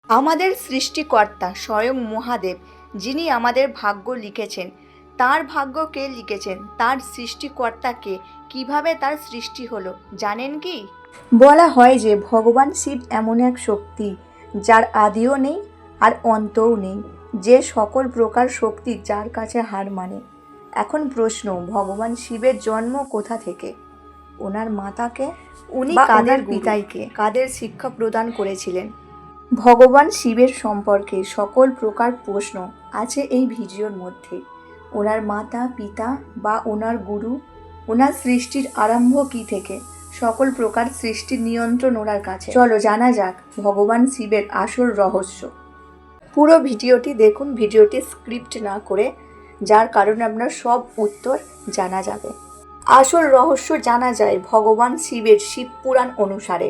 আমাদের সৃষ্টিকর্তা স্বয়ং মহাদেব, যিনি আমাদের ভাগ্য লিখেছেন, তার ভাগ্য কে লিখেছেন? তার সৃষ্টিকর্তাকে। কিভাবে তার সৃষ্টি হলো জানেন কি? বলা হয় যে ভগবান শিব এমন এক শক্তি যার আদিও নেই আর অন্তও নেই, যে সকল প্রকার শক্তি যার কাছে হার মানে। এখন প্রশ্ন, ভগবান শিবের জন্ম কোথা থেকে? ওনার মাতাকে? উনি কাদের পিতাইকে? কাদের শিক্ষা প্রদান করেছিলেন? ভগবান শিবের সম্পর্কে সকল প্রকার প্রশ্ন আছে এই ভিডিওর মধ্যে। ওনার মাতা পিতা বা ওনার গুরু, ওনার সৃষ্টির আরম্ভ কি থেকে, সকল প্রকার সৃষ্টির নিয়ন্ত্রণ ওনার কাছে। চলো জানা যাক ভগবান শিবের আসল রহস্য। পুরো ভিডিওটি দেখুন, ভিডিওটি স্ক্রিপ্ট না করে, যার কারণে আপনার সব উত্তর জানা যাবে। আসল রহস্য জানা যায় ভগবান শিবের শিব পুরাণ অনুসারে,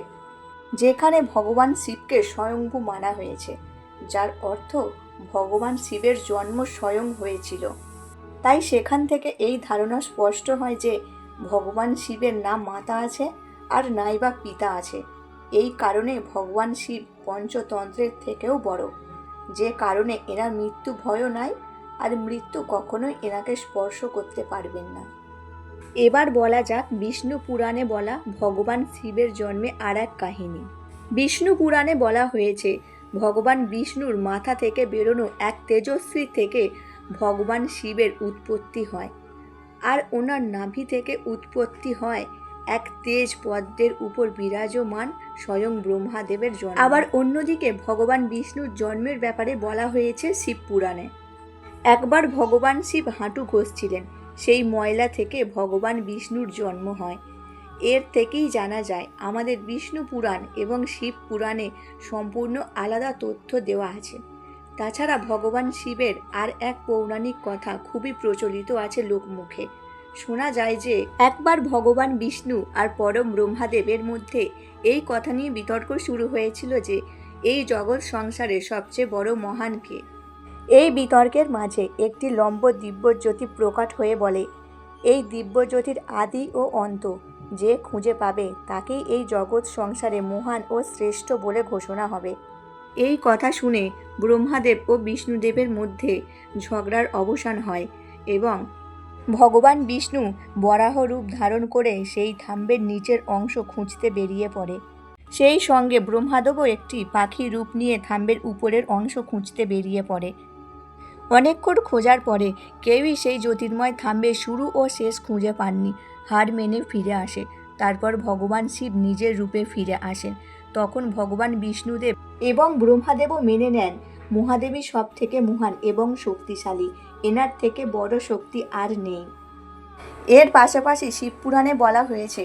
যেখানে ভগবান শিবকে স্বয়ংভূ মানা হয়েছে, যার অর্থ ভগবান শিবের জন্ম স্বয়ং হয়েছিল। তাই সেখান থেকে এই ধারণা স্পষ্ট হয় যে ভগবান শিবের না মাতা আছে আর নাই বা পিতা আছে। এই কারণে ভগবান শিব পঞ্চতন্ত্রের থেকেও বড়, যে কারণে এনার মৃত্যু ভয়ও নাই, আর মৃত্যু কখনোই এনাকে স্পর্শ করতে পারবেন না। এবার বলা যাক বিষ্ণু পুরাণে বলা ভগবান শিবের জন্মে আর এক কাহিনী। বিষ্ণু পুরাণে বলা হয়েছে ভগবান বিষ্ণুর মাথা থেকে বেরোনো এক তেজস্বী থেকে ভগবান শিবের উৎপত্তি হয়, আর ওনার নাভি থেকে উৎপত্তি হয় এক তেজ পদ্মের উপর বিরাজমান স্বয়ং ব্রহ্মাদেবের জন্ম। আবার অন্যদিকে ভগবান বিষ্ণুর জন্মের ব্যাপারে বলা হয়েছে শিব পুরাণে। একবার ভগবান শিব হাঁটু ঘষছিলেন, সেই ময়লা থেকে ভগবান বিষ্ণুর জন্ম হয়। এর থেকেই জানা যায় আমাদের বিষ্ণু পুরাণ এবং শিব পুরাণে সম্পূর্ণ আলাদা তথ্য দেওয়া আছে। তাছাড়া ভগবান শিবের আর এক পৌরাণিক কথা খুবই প্রচলিত আছে লোকমুখে। শোনা যায় যে একবার ভগবান বিষ্ণু আর পরম ব্রহ্মাদেবের মধ্যে এই কথা নিয়ে বিতর্ক শুরু হয়েছিল যে এই জগৎ সংসারে সবচেয়ে বড় মহান কে। এই বিতর্কের মাঝে একটি লম্ব দিব্যজ্যোতি প্রকট হয়ে বলে, এই দিব্যজ্যোতির আদি ও অন্ত যে খুঁজে পাবে তাকেই এই জগৎ সংসারে মহান ও শ্রেষ্ঠ বলে ঘোষণা হবে। এই কথা শুনে ব্রহ্মাদেব ও বিষ্ণুদেবের মধ্যে ঝগড়ার অবসান হয় এবং ভগবান বিষ্ণু বরাহ রূপ ধারণ করে সেই থাম্বের নিচের অংশ খুঁজতে বেরিয়ে পড়ে। সেই সঙ্গে ব্রহ্মাদেবও একটি পাখি রূপ নিয়ে থাম্বের উপরের অংশ খুঁজতে বেরিয়ে পড়ে। অনেকক্ষণ খোঁজার পরে কেউই সেই জ্যোতির্ময় থাম্বের শুরু ও শেষ খুঁজে পাননি। হার মেনে ফিরে আসে। তারপর ভগবান শিব নিজের রূপে ফিরে আসেন। তখন ভগবান বিষ্ণুদেব এবং ব্রহ্মাদেবও মেনে নেন মহাদেবী সব থেকে মহান এবং শক্তিশালী, এনার থেকে বড় শক্তি আর নেই। এর পাশাপাশি শিবপুরাণে বলা হয়েছে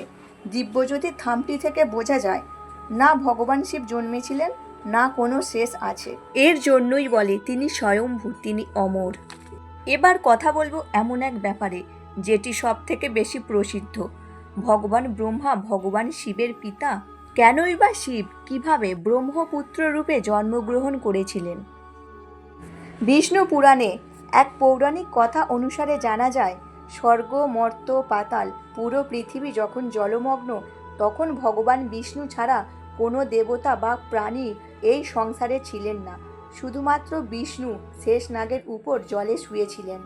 দিব্যজ্যোতির থামটি থেকে বোঝা যায় না ভগবান শিব জন্মেছিলেন, না কোনো শেষ আছে। এর জন্যই বলে তিনি স্বয়ংভূ, তিনি অমর। এবার কথা বলবো এমন এক ব্যাপারে যেটি সব থেকে বেশি প্রসিদ্ধ। ভগবান ব্রহ্মা ভগবান শিবের পিতা। কেনই বা শিব কিভাবে ব্রহ্মপুত্র রূপে জন্মগ্রহণ করেছিলেন? বিষ্ণু পুরাণে এক পৌরাণিক কথা অনুসারে জানা যায় স্বর্গ মর্ত পাতাল পুরো পৃথিবী যখন জলমগ্ন, তখন ভগবান বিষ্ণু ছাড়া কোনো দেবতা বা প্রাণী এই সংসারে ছিলেন না। শুধুমাত্র বিষ্ণু শেষ নাগের উপর জলে শুয়েছিলেন।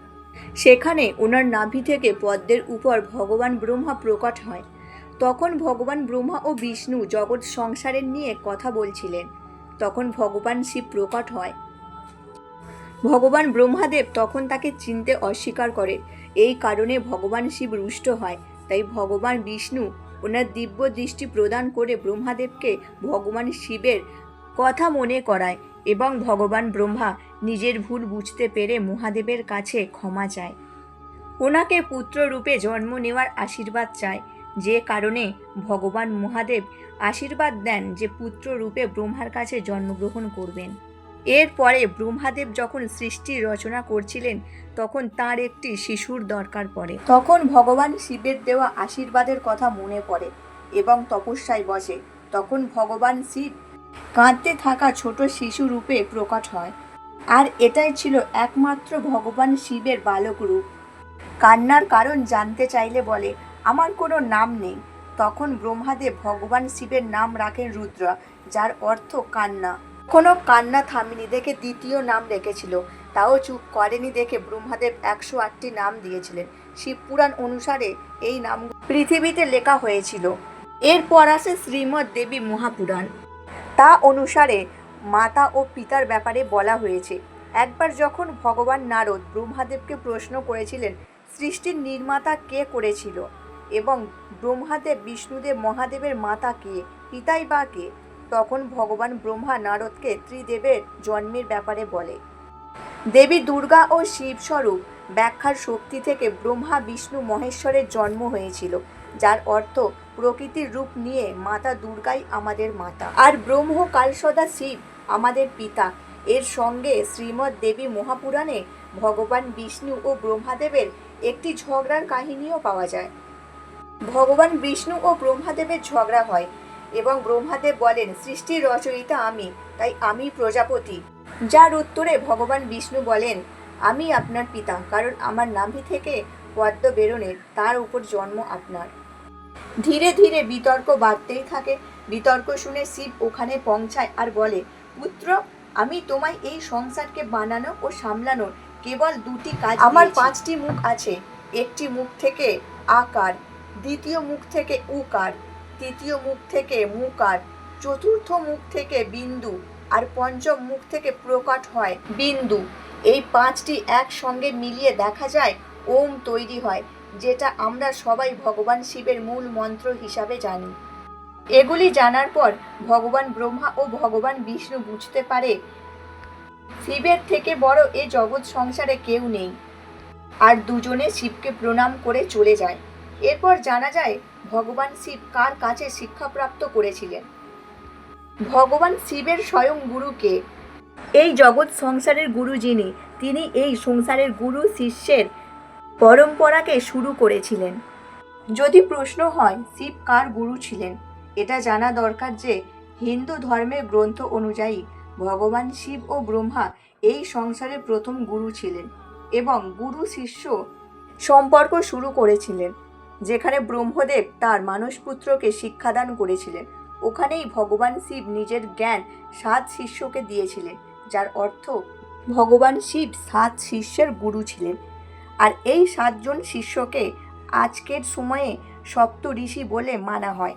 সেখানে ওনার নাভি থেকে পদ্মের উপর ভগবান ব্রহ্মা প্রকট হয়। তখন ভগবান ব্রহ্মা ও বিষ্ণু জগৎ সংসারের নিয়ে কথা বলছিলেন। তখন ভগবান শিব প্রকট হয়। ভগবান ব্রহ্মাদেব তখন তাকে চিনতে অস্বীকার করে। এই কারণে ভগবান শিব রুষ্ট হয়। তাই ভগবান বিষ্ণু ওনার দিব্য দৃষ্টি প্রদান করে ব্রহ্মাদেবকে ভগবান শিবের কথা মনে করায় এবং ভগবান ব্রহ্মা নিজের ভুল বুঝতে পেরে মহাদেবের কাছে ক্ষমা চায়। ওনাকে পুত্র রূপে জন্ম নেওয়ার আশীর্বাদ চায়, যে কারণে ভগবান মহাদেব আশীর্বাদ দেন যে পুত্র রূপে ব্রহ্মার কাছে জন্মগ্রহণ করবেন। এরপরে ব্রহ্মাদেব যখন সৃষ্টি রচনা করছিলেন তখন তার একটি শিশুর দরকার পড়ে। তখন ভগবান শিবের দেওয়া আশীর্বাদের কথা মনে পড়ে এবং তপস্যায় বসে। তখন ভগবান শিব কাঁদতে থাকা ছোট শিশু রূপে প্রকট হয়, আর এটাই ছিল একমাত্র ভগবান শিবের বালক রূপ। কান্নার কারণ জানতে চাইলে বলে, আমার কোনো নাম নেই। তখন ব্রহ্মাদেব ভগবান শিবের নাম রাখেন রুদ্র, যার অর্থ কান্না। কোনো কান্না থামেনি দেখে দ্বিতীয় নাম রেখেছিল, তাও চুপ করেনি দেখে ব্রহ্মাদেব 108টি নাম দিয়েছিলেন। শিবপুরাণ অনুসারে এই নাম পৃথিবীতে লেখা হয়েছিল। এরপর আসে শ্রীমৎ দেবী মহাপুরাণ। তা অনুসারে মাতা ও পিতার ব্যাপারে বলা হয়েছে। একবার যখন ভগবান নারদ ব্রহ্মাদেবকে প্রশ্ন করেছিলেন সৃষ্টির নির্মাতা কে করেছিল এবং ব্রহ্মাদেব বিষ্ণুদেব মহাদেবের মাতা কে, পিতাই বা কে, তখন ভগবান ব্রহ্মা নারদকে ত্রিদেবের জন্মের ব্যাপারে বলে। দেবী দুর্গা ও শিবস্বরূপ ব্যাখ্যার শক্তি থেকে ব্রহ্মা বিষ্ণু মহেশ্বরের জন্ম হয়েছিল, যার অর্থ প্রকৃতির রূপ নিয়ে মাতা দুর্গাই আমাদের মাতা আর ব্রহ্ম কালসদা শিব আমাদের পিতা। এর সঙ্গে শ্রীমৎ দেবী মহাপুরাণে ভগবান বিষ্ণু ও ব্রহ্মাদেবের একটি ঝগড়ার কাহিনীও পাওয়া যায়। ভগবান বিষ্ণু ও ব্রহ্মাদেবের ঝগড়া হয় এবং ব্রহ্মাদেব বলেন সৃষ্টির রচয়িতা আমি, তাই আমি প্রজাপতি। যার উত্তরে ভগবান বিষ্ণু বলেন আমি আপনার পিতা, কারণ আমার নাভি থেকে পদ্ম বেরোনে, তার উপর জন্ম আপনার। ধীরে ধীরে বিতর্ক বাড়তেই থাকে। বিতর্ক শুনে শিব ওখানে পৌঁছায় আর বলে পুত্র, আমি তোমায় এই সংসারকে বানানো ও সামলানোর কেবল দুটি কাজ আমার 5টি মুখ আছে। একটি মুখ থেকে আকার, দ্বিতীয় মুখ থেকে উকার, তৃতীয় মুখ থেকে মুকার, চতুর্থ মুখ থেকে বিন্দু আর পঞ্চম মুখ থেকে প্রকট হয় বিন্দু। এই 5টি একসঙ্গে মিলিয়ে দেখা যায় ওম তৈরি হয়, যেটা আমরা সবাই ভগবান শিবের মূল মন্ত্র হিসাবে জানি। এগুলি জানার পর ভগবান ব্রহ্মা ও ভগবান বিষ্ণু বুঝতে পারে শিবের থেকে বড় এ জগৎ সংসারে কেউ নেই, আর দুজনে শিবকে প্রণাম করে চলে যায়। এরপর জানা যায় ভগবান শিব কার কাছে শিক্ষাপ্রাপ্ত করেছিলেন। ভগবান শিবের স্বয়ং গুরুকে, এই জগৎ সংসারের গুরু যিনি, তিনি এই সংসারের গুরু শিষ্যের পরম্পরাকে শুরু করেছিলেন। যদি প্রশ্ন হয় শিব কার গুরু ছিলেন, এটা জানা দরকার যে হিন্দু ধর্মের গ্রন্থ অনুযায়ী ভগবান শিব ও ব্রহ্মা এই সংসারের প্রথম গুরু ছিলেন এবং গুরু শিষ্য সম্পর্ক শুরু করেছিলেন। যেখানে ব্রহ্মদেব তার মানসপুত্রকে শিক্ষাদান করেছিলেন, ওখানেই ভগবান শিব নিজের জ্ঞান 7 শিষ্যকে দিয়েছিলেন, যার অর্থ ভগবান শিব 7 শিষ্যের গুরু ছিলেন। আর এই 7 জন শিষ্যকে আজকের সময়ে সপ্ত ঋষি বলে মানা হয়।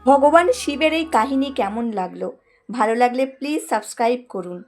ভগবান শিবের এই কাহিনী কেমন লাগলো? ভালো লাগলে প্লিজ সাবস্ক্রাইব করুন।